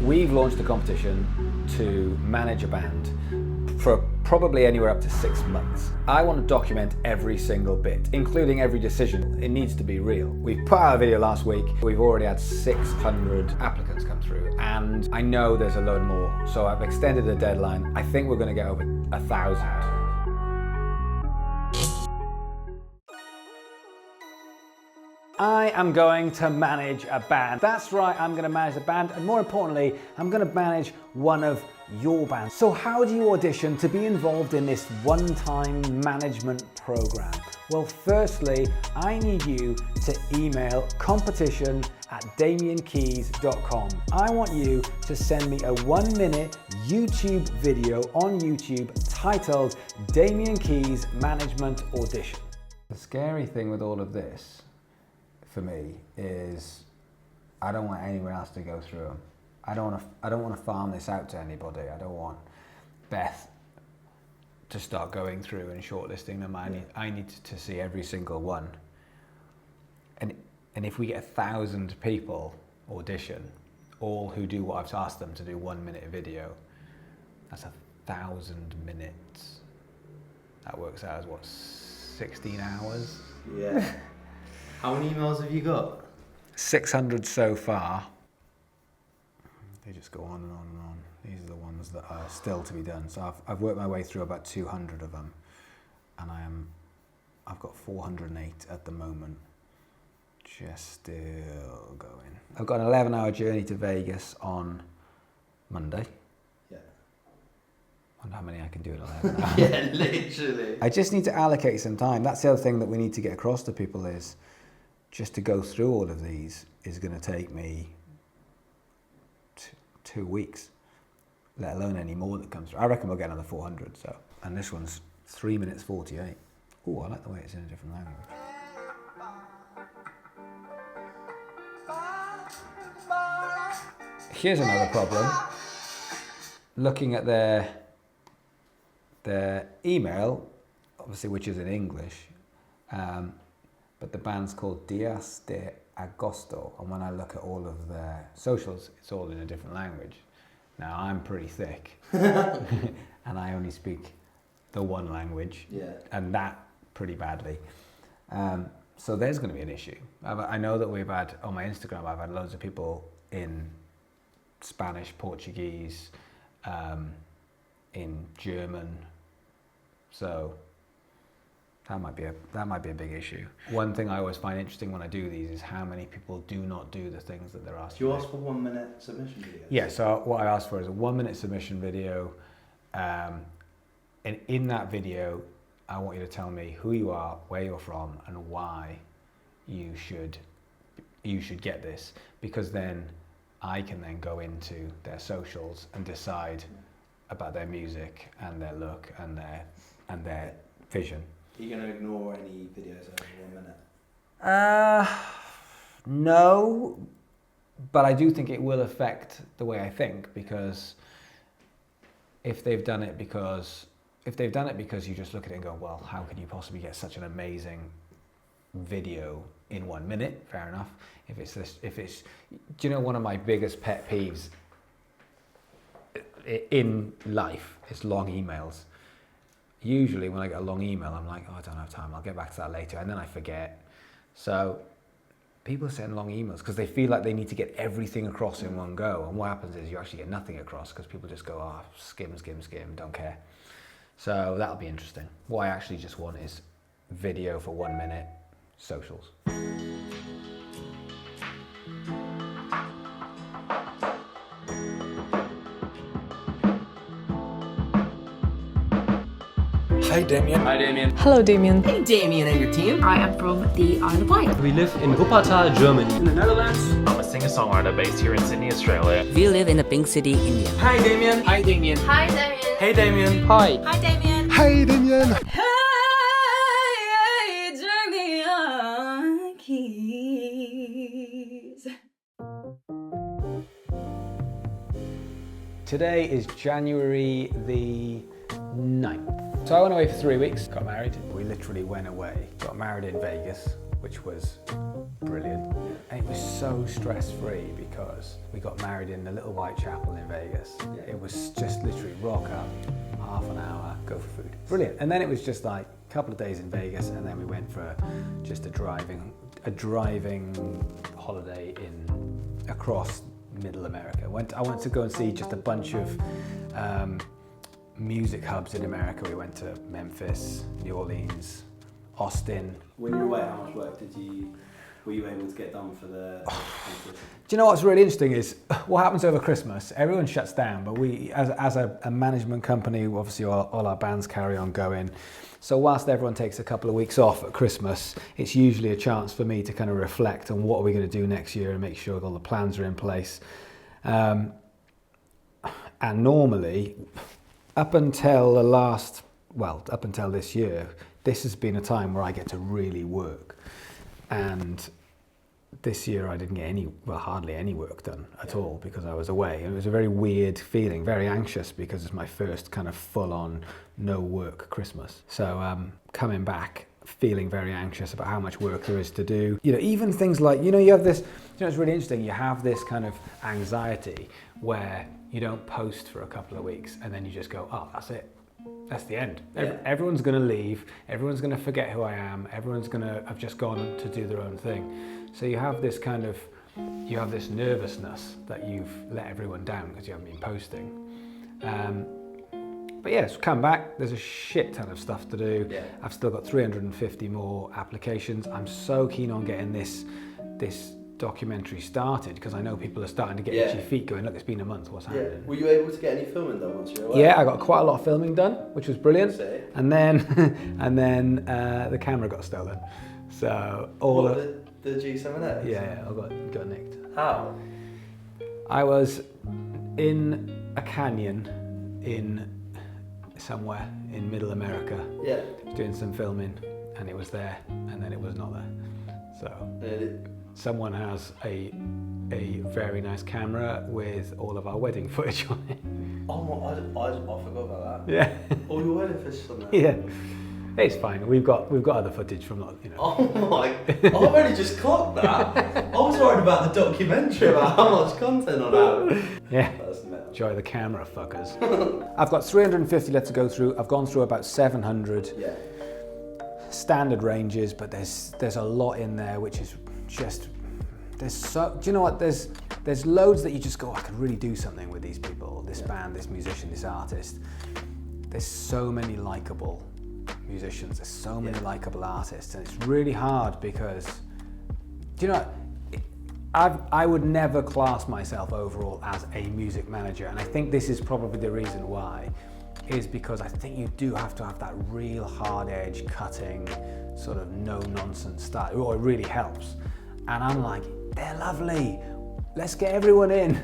We've launched a competition to manage a band for probably anywhere up to 6 months. I want to document every single bit, including every decision. It needs to be real. We put out a video last week. We've already had 600 applicants come through, and I know there's a load more. So I've extended the deadline. I think we're going to get over 1,000. I am going to manage a band. That's right, I'm going to manage a band, and more importantly, I'm going to manage one of your bands. So how do you audition to be involved in this one-time management program? Well, firstly, I need you to email competition@damiankeyes.com. I want you to send me a 1-minute YouTube video on YouTube titled Damian Keyes Management Audition. The scary thing with all of this for me is I don't want anyone else to go through them. I don't want to farm this out to anybody. I don't want Beth to start going through and shortlisting them. I need to see every single one. And if we get 1,000 people audition, all who do what I've asked them to do, 1-minute video, that's 1,000 minutes. That works out as what, 16 hours? Yeah. How many emails have you got? 600 so far. They just go on and on and on. These are the ones that are still to be done. So I've worked my way through about 200 of them, and I've got 408 at the moment. Just still going. I've got an 11-hour journey to Vegas on Monday. Yeah. I wonder how many I can do in 11 hours. Yeah, literally. I just need to allocate some time. That's the other thing that we need to get across to people is just to go through all of these is going to take me 2 weeks, let alone any more that comes through. I reckon we'll get another 400. So, and this one's 3 minutes 48. Oh, I like the way it's in a different language. Here's another problem. Looking at their email, obviously, which is in English, but the band's called Dias de Agosto, and when I look at all of their socials, it's all in a different language. Now, I'm pretty thick, and I only speak the one language, and that pretty badly. So there's going to be an issue. I know that we've had, on my Instagram, I've had loads of people in Spanish, Portuguese, in German, so that might be a big issue. One thing I always find interesting when I do these is how many people do not do the things that they're asked to do. Do you ask for 1-minute submission videos? Yeah, so what I asked for is a 1-minute submission video, and in that video, I want you to tell me who you are, where you're from, and why you should get this, because then I can then go into their socials and decide about their music and their look and their vision. Are you going to ignore any videos over 1 minute? No, but I do think it will affect the way I think, because if they've done it because you just look at it and go, well, how can you possibly get such an amazing video in 1 minute? Fair enough. Do you know, one of my biggest pet peeves in life is long emails. Usually when I get a long email, I'm like, oh, I don't have time, I'll get back to that later, and then I forget. So people send long emails because they feel like they need to get everything across in one go, and what happens is you actually get nothing across because people just go, oh, skim, don't care. So that'll be interesting. What I actually just want is video for 1 minute, socials. Hi Damian. Hi Damian. Hello Damian. Hey Damian and your team. I am from the Isle of Wight. We live in Wuppertal, Germany. In the Netherlands. I'm a singer-songwriter based here in Sydney, Australia. We live in the Pink City, India. Hi Damian. Hi Damian. Hey Damian. Hi. Hi Damian. Hey Damian. Hey Damian Keyes. Today is January the 9th. So I went away for 3 weeks, got married. We literally went away, got married in Vegas, which was brilliant. And it was so stress-free because we got married in the little white chapel in Vegas. It was just literally rock up, half an hour, go for food. Brilliant. And then it was just like a couple of days in Vegas, and then we went for just a driving holiday across Middle America. I went to go and see just a bunch of music hubs in America. We went to Memphis, New Orleans, Austin. When you were away, how much work were you able to get done for the competition? Do you know what's really interesting is what happens over Christmas? Everyone shuts down, but we, as a management company, obviously all our bands carry on going. So whilst everyone takes a couple of weeks off at Christmas, it's usually a chance for me to kind of reflect on what are we going to do next year and make sure all the plans are in place. And normally, up until this year, this has been a time where I get to really work. And this year I didn't get hardly any work done at all because I was away. It was a very weird feeling, very anxious because it's my first kind of full-on no work Christmas. So coming back, feeling very anxious about how much work there is to do. You know, even things like, you have this, it's really interesting, you have this kind of anxiety where you don't post for a couple of weeks and then you just go, oh, that's it. That's the end. Yeah. Everyone's going to leave. Everyone's going to forget who I am. Everyone's going to have just gone to do their own thing. So you have this nervousness that you've let everyone down because you haven't been posting. But yeah, so come back. There's a shit ton of stuff to do. Yeah. I've still got 350 more applications. I'm so keen on getting this documentary started because I know people are starting to get itchy feet going, look, it's been a month, what's happening? Were you able to get any filming done once you were away? Yeah, I got quite a lot of filming done, which was brilliant. Sick. And then the camera got stolen. So the G7X? Yeah, I got nicked. How? I was in a canyon in somewhere in Middle America. Yeah. Doing some filming, and it was there, and then it was not there. So someone has a very nice camera with all of our wedding footage on it. Oh, I forgot about that. Yeah. All your wedding footage on there. Yeah. It's fine. We've got other footage from Oh my! I've only just clocked that. I was worried about the documentary about how much content on that. Yeah. Enjoy the camera, fuckers. I've got 350 left to go through. I've gone through about 700 standard ranges, but there's a lot in there which is just do you know what? There's loads that you just go, I could really do something with these people, this band, this musician, this artist. There's so many likable musicians, there's so many likable artists, and it's really hard because, do you know, I would never class myself overall as a music manager, and I think this is probably the reason why, is because I think you do have to have that real hard edge, cutting, sort of no nonsense style, or it really helps. And I'm like, they're lovely, let's get everyone in.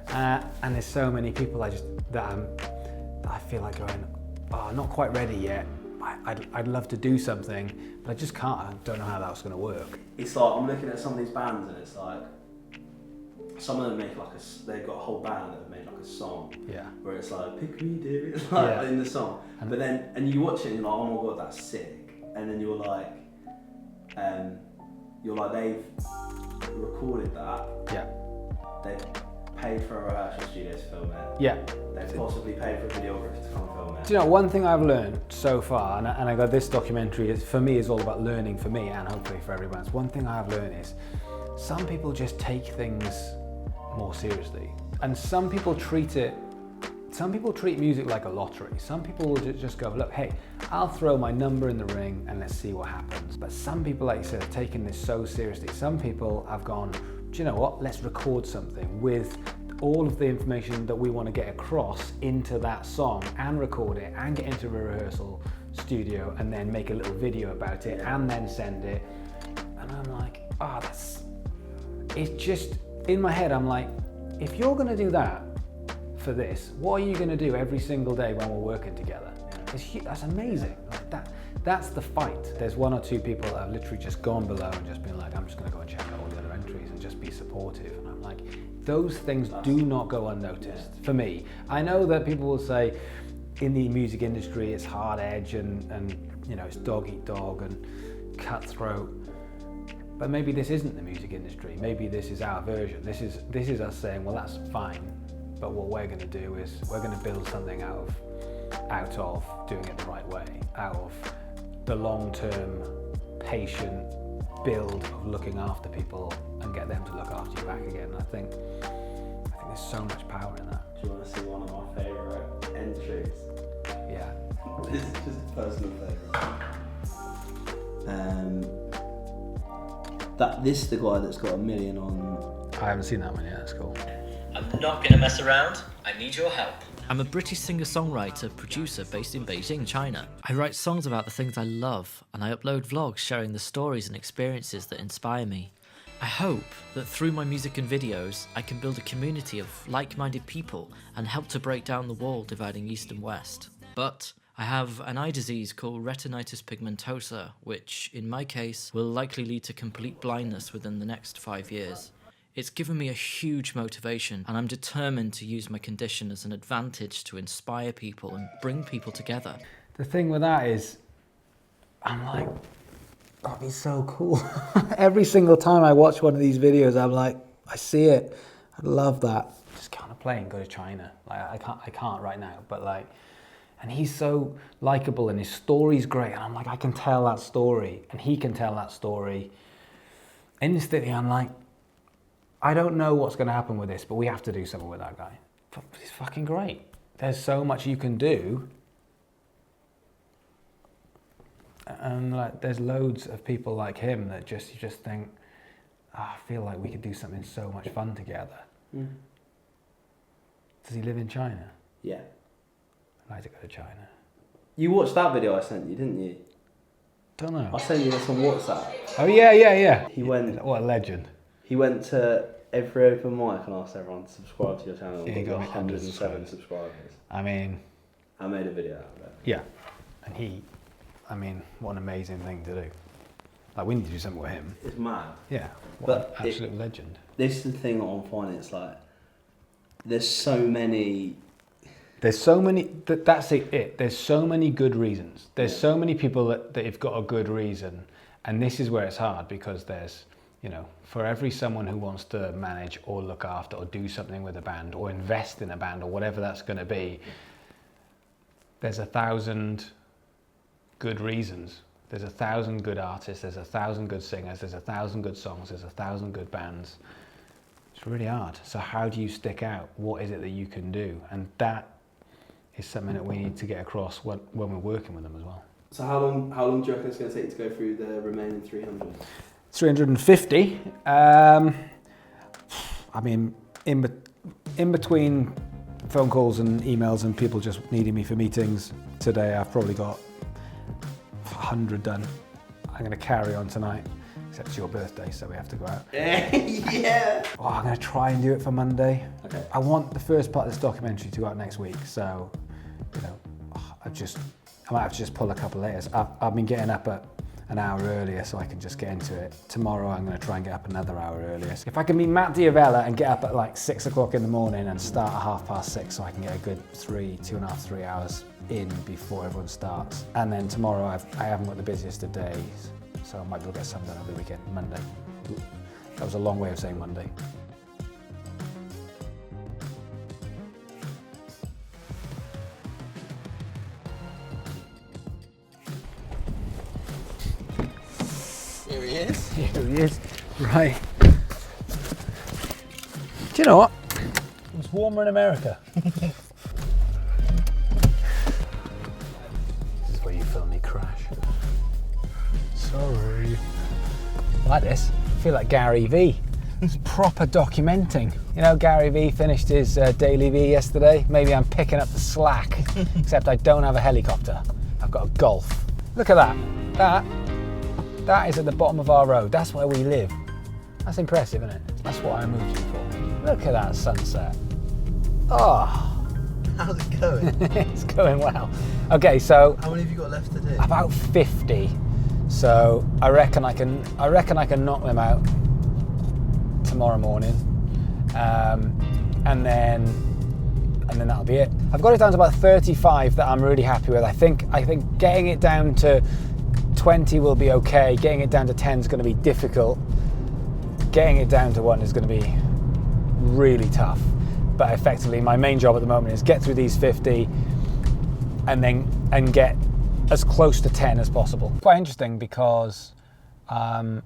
And there's so many people that I feel like going, oh, not quite ready yet. I'd love to do something, but I just can't. I don't know how that's going to work. It's like, I'm looking at some of these bands and it's like, some of them make they've got a whole band that have made like a song. Yeah. Where it's like, pick me, dear, it's like in the song. But then, and you watch it and you're like, oh my God, that's sick. And then you're like, they've recorded that. Yeah. They've paid for a rehearsal studio to film it. Yeah. They've possibly paid for a videographer to come film it. Do you know, one thing I've learned so far, and I got this documentary, for me is all about learning for me and hopefully for everyone. One thing I've learned is some people just take things more seriously. And some people treat music like a lottery. Some people will just go, look, hey, I'll throw my number in the ring and let's see what happens. But some people, like you said, have taken this so seriously. Some people have gone, do you know what, let's record something with all of the information that we want to get across into that song and record it and get into a rehearsal studio and then make a little video about it and then send it. And I'm like, it's just, in my head, I'm like, if you're going to do that for this, what are you going to do every single day when we're working together? That's amazing. Like that's the fight. There's one or two people that have literally just gone below and just been like, I'm just going to go and check out all the other entries and just be supportive. And I'm like, those things do not go unnoticed for me. I know that people will say in the music industry it's hard edge and it's dog eat dog and cutthroat. But maybe this isn't the music industry. Maybe this is our version. This is us saying, well, that's fine. But what we're going to do is we're going to build something out of doing it the right way, out of the long-term, patient build of looking after people and get them to look after you back again. And I think there's so much power in that. Do you want to see one of my favourite entries? Yeah. This is just a personal favourite. This is the guy that's got 1 million on. I haven't seen that one yet. That's cool. I'm not gonna mess around. I need your help. I'm a British singer-songwriter, producer based in Beijing, China. I write songs about the things I love, and I upload vlogs sharing the stories and experiences that inspire me. I hope that through my music and videos, I can build a community of like-minded people and help to break down the wall dividing East and West. But I have an eye disease called retinitis pigmentosa, which, in my case, will likely lead to complete blindness within the next 5 years. It's given me a huge motivation, and I'm determined to use my condition as an advantage to inspire people and bring people together. The thing with that is, I'm like, that'd be so cool. Every single time I watch one of these videos, I'm like, I see it. I love that. Just kind of play and go to China. Like I can't right now, but like, and he's so likable and his story's great. And I'm like, I can tell that story, and he can tell that story. Instantly, I'm like, I don't know what's going to happen with this, but we have to do something with that guy. He's fucking great. There's so much you can do. And like, there's loads of people like him that you just think, I feel like we could do something so much fun together. Mm. Does he live in China? Yeah. I'd like to go to China. You watched that video I sent you, didn't you? Don't know. I sent you this on WhatsApp. Oh yeah. He went. What a legend. He went to every open mic and asked everyone to subscribe to your channel. Yeah, he got 107 subscribers. I mean, I made a video out of it. Yeah, and what an amazing thing to do. Like, we need to do something with him. It's mad. Yeah, what an absolute legend. This is the thing that I'm finding. It's like there's so many. That's it. There's so many good reasons. There's so many people that have got a good reason, and this is where it's hard because there's, for every someone who wants to manage or look after or do something with a band or invest in a band or whatever that's going to be, there's 1,000 good reasons. There's 1,000 good artists, there's 1,000 good singers, there's 1,000 good songs, there's 1,000 good bands. It's really hard. So how do you stick out? What is it that you can do? And that is something that we need to get across when we're working with them as well. So how long do you reckon it's going to take to go through the remaining 300? 350. In between phone calls and emails and people just needing me for meetings, today I've probably got 100 done. I'm going to carry on tonight, except it's your birthday, so we have to go out. Yeah. Oh, I'm going to try and do it for Monday. Okay. I want the first part of this documentary to go out next week, so I might have to just pull a couple layers. I've been getting up at an hour earlier so I can just get into it. Tomorrow I'm going to try and get up another hour earlier. If I can be Matt Diavella and get up at like 6 o'clock in the morning and start at 6:30 so I can get a good 3 hours in before everyone starts. And then tomorrow I haven't got the busiest of days, so I might be able to get some done over the weekend, Monday. That was a long way of saying Monday. Here he is. Here he is. Right. Do you know what? It's warmer in America. This is where you film me crash. Sorry. Like this. I feel like Gary V. It's proper documenting. Gary V finished his Daily V yesterday. Maybe I'm picking up the slack. Except I don't have a helicopter. I've got a Golf. Look at that. That is at the bottom of our road. That's where we live. That's impressive, isn't it? That's what I moved you for. Look at that sunset. Oh. How's it going? It's going well. Okay, so how many have you got left to do? About 50. So I reckon I can knock them out tomorrow morning, and then that'll be it. I've got it down to about 35 that I'm really happy with. I think getting it down to 20 will be okay. Getting it down to 10 is going to be difficult. Getting it down to 1 is going to be really tough. But effectively, my main job at the moment is get through these 50 and get as close to 10 as possible. Quite interesting because I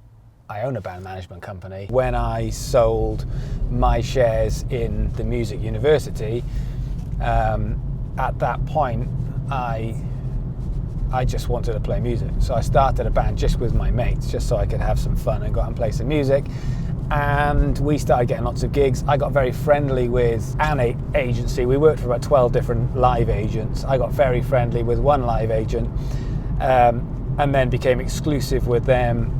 own a band management company. When I sold my shares in the music university, at that point, I just wanted to play music. So I started a band just with my mates, just so I could have some fun and go out and play some music. And we started getting lots of gigs. I got very friendly with an agency. We worked for about 12 different live agents. I got very friendly with one live agent, and then became exclusive with them.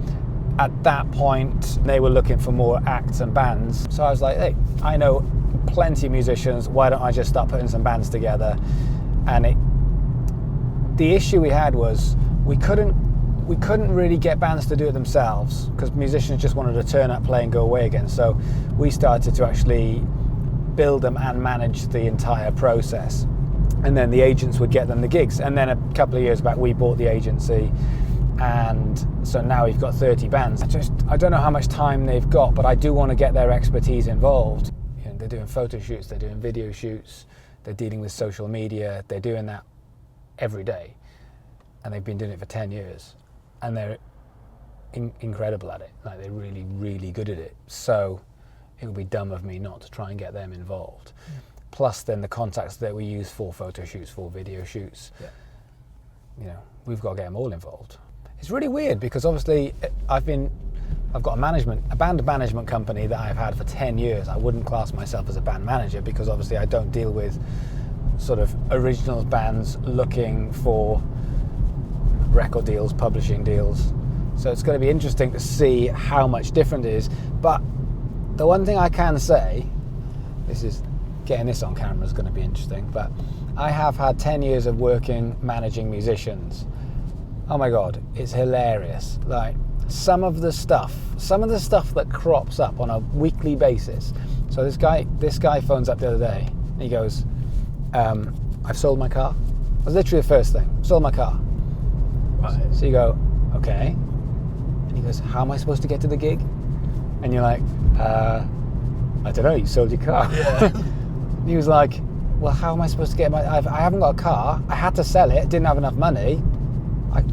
At that point, they were looking for more acts and bands. So I was like, hey, I know plenty of musicians. Why don't I just start putting some bands together? And the issue we had was we couldn't really get bands to do it themselves because musicians just wanted to turn up, play and go away again. So we started to actually build them and manage the entire process. And then the agents would get them the gigs. And then a couple of years back, we bought the agency. And so now we've got 30 bands. I don't know how much time they've got, but I do want to get their expertise involved. You know, they're doing photo shoots, they're doing video shoots, they're dealing with social media, they're doing that every day. And they've been doing it for 10 years. And they're incredible at it. Like, they're really, really good at it. So it would be dumb of me not to try and get them involved. Plus then the contacts that we use for photo shoots, for video shoots, you know, we've got to get them all involved. It's really weird because obviously I've got a band management company that I've had for 10 years. I wouldn't class myself as a band manager because obviously I don't deal with sort of original bands looking for record deals, publishing deals. So it's going to be interesting to see how much different it is. But the one thing I can say, getting this on camera is going to be interesting, but I have had 10 years of managing musicians. Oh my God, it's hilarious. Like some of the stuff that crops up on a weekly basis. So this guy phones up the other day and he goes, I've sold my car. That was literally the first thing, sold my car. Right. So you go, okay. And he goes, how am I supposed to get to the gig? And you're like, I don't know, you sold your car. Yeah. And he was like, well, how am I supposed to get I haven't got a car. I had to sell it, didn't have enough money.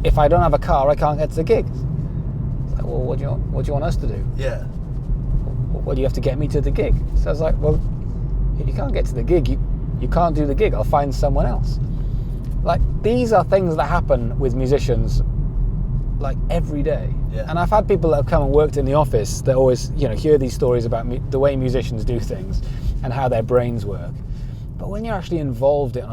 If I don't have a car, I can't get to the gig. It's like, well, what do you want us to do? Yeah. Well, you have to get me to the gig. So I was like, well, if you can't get to the gig, you can't do the gig. I'll find someone else. Like, these are things that happen with musicians, like, every day. Yeah. And I've had people that have come and worked in the office that always, you know, hear these stories about the way musicians do things and how their brains work. But when you're actually involved in it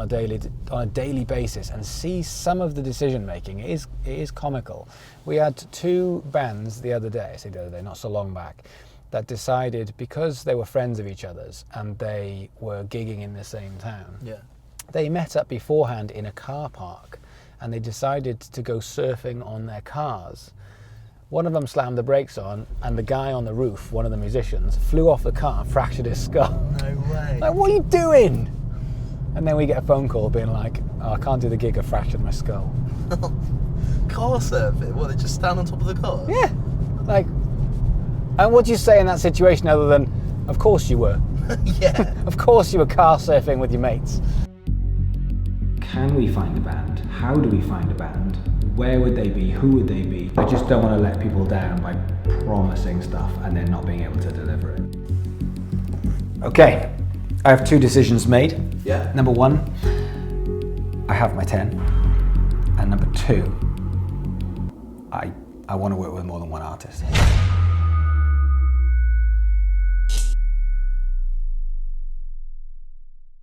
on a daily basis and see some of the decision making, it is comical. We had 2 bands the other day, not so long back, that decided because they were friends of each other's and they were gigging in the same town. Yeah. They met up beforehand in a car park and they decided to go surfing on their cars. One of them slammed the brakes on and the guy on the roof, one of the musicians, flew off the car and fractured his skull. No way. Like, what are you doing? And then we get a phone call being like, oh, I can't do the gig, I fractured my skull. Car surfing? What, they just stand on top of the car? Yeah. Like, and what do you say in that situation other than, of course you were. Yeah. Of course you were car surfing with your mates. Can we find a band? How do we find a band? Where would they be? Who would they be? I just don't want to let people down by promising stuff and then not being able to deliver it. Okay, I have 2 decisions made. Yeah. Number 1, I have my 10. And number 2, I want to work with more than one artist.